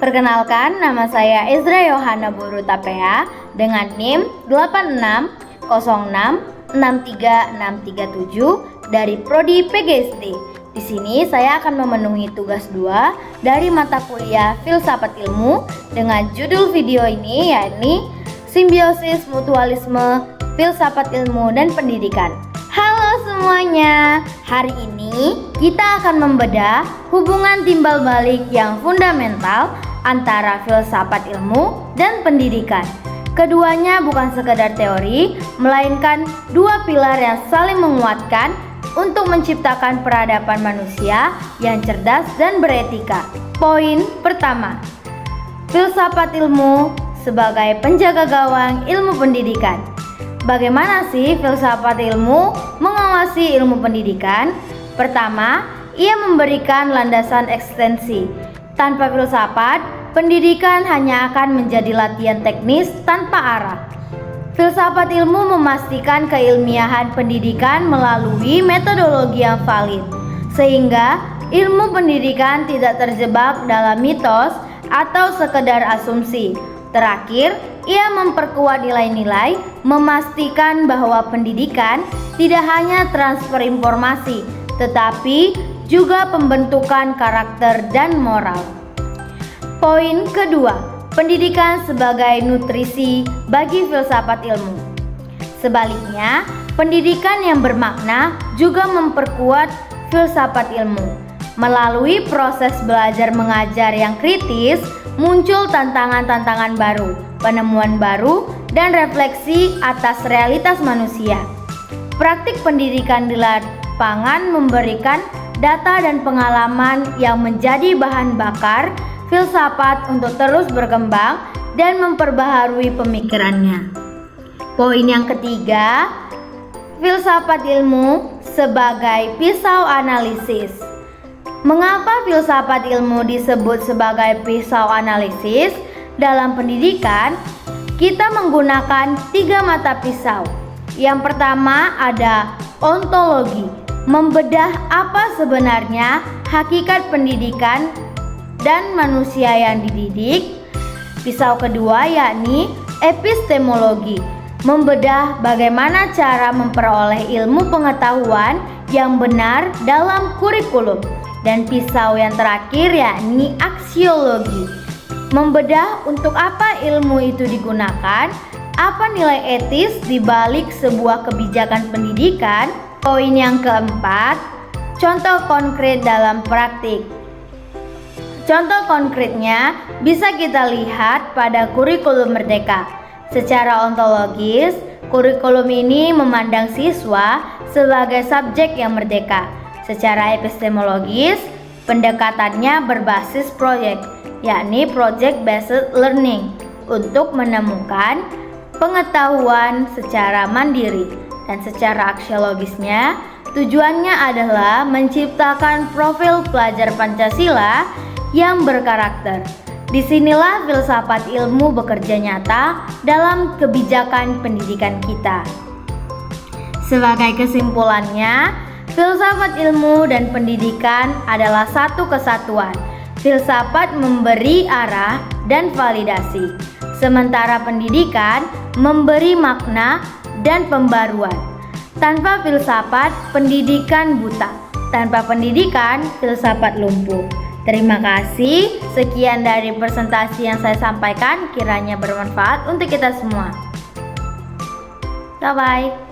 Perkenalkan, nama saya Ezra Yohana Borutapea dengan NIM 86066367 dari Prodi PGSD. Di sini saya akan memenuhi tugas 2 dari mata kuliah Filsafat Ilmu dengan judul video ini yakni Simbiosis Mutualisme Filsafat Ilmu dan Pendidikan. Halo semuanya, hari ini kita akan membedah hubungan timbal balik yang fundamental antara filsafat ilmu dan pendidikan. Keduanya bukan sekedar teori, melainkan dua pilar yang saling menguatkan untuk menciptakan peradaban manusia yang cerdas dan beretika. Poin pertama, filsafat ilmu sebagai penjaga gawang ilmu pendidikan. Bagaimana sih filsafat ilmu mengawasi ilmu pendidikan? Pertama, ia memberikan landasan ekstensi. Tanpa filsafat, pendidikan hanya akan menjadi latihan teknis tanpa arah. Filsafat ilmu memastikan keilmiahan pendidikan melalui metodologi yang valid, sehingga ilmu pendidikan tidak terjebak dalam mitos atau sekedar asumsi. Terakhir, ia memperkuat nilai-nilai, memastikan bahwa pendidikan tidak hanya transfer informasi, tetapi juga pembentukan karakter dan moral. Poin kedua, pendidikan sebagai nutrisi bagi filsafat ilmu. Sebaliknya, pendidikan yang bermakna juga memperkuat filsafat ilmu. Melalui proses belajar mengajar yang kritis, muncul tantangan-tantangan baru, penemuan baru, dan refleksi atas realitas manusia. Praktik pendidikan di lapangan memberikan data dan pengalaman yang menjadi bahan bakar filsafat untuk terus berkembang dan memperbaharui pemikirannya. Poin yang ketiga, filsafat ilmu sebagai pisau analisis. Mengapa filsafat ilmu disebut sebagai pisau analisis? Dalam pendidikan, kita menggunakan 3 mata pisau. Yang pertama ada ontologi, membedah apa sebenarnya hakikat pendidikan dan manusia yang dididik. Pisau kedua yakni epistemologi, membedah bagaimana cara memperoleh ilmu pengetahuan yang benar dalam kurikulum. Dan pisau yang terakhir yakni aksiologi, membedah untuk apa ilmu itu digunakan, apa nilai etis di balik sebuah kebijakan pendidikan. Poin yang keempat, contoh konkret dalam praktik. Contoh konkretnya bisa kita lihat pada kurikulum Merdeka. Secara ontologis, kurikulum ini memandang siswa sebagai subjek yang merdeka. Secara epistemologis, pendekatannya berbasis proyek, yakni project based learning, untuk menemukan pengetahuan secara mandiri. Dan secara aksiologisnya, tujuannya adalah menciptakan profil pelajar Pancasila yang berkarakter. Disinilah filsafat ilmu bekerja nyata dalam kebijakan pendidikan kita. Sebagai kesimpulannya, filsafat ilmu dan pendidikan adalah satu kesatuan. Filsafat memberi arah dan validasi, sementara pendidikan memberi makna dan pembaruan. Tanpa filsafat, pendidikan buta. Tanpa pendidikan, filsafat lumpuh. Terima kasih. Sekian dari presentasi yang saya sampaikan, kiranya bermanfaat untuk kita semua. Bye-bye.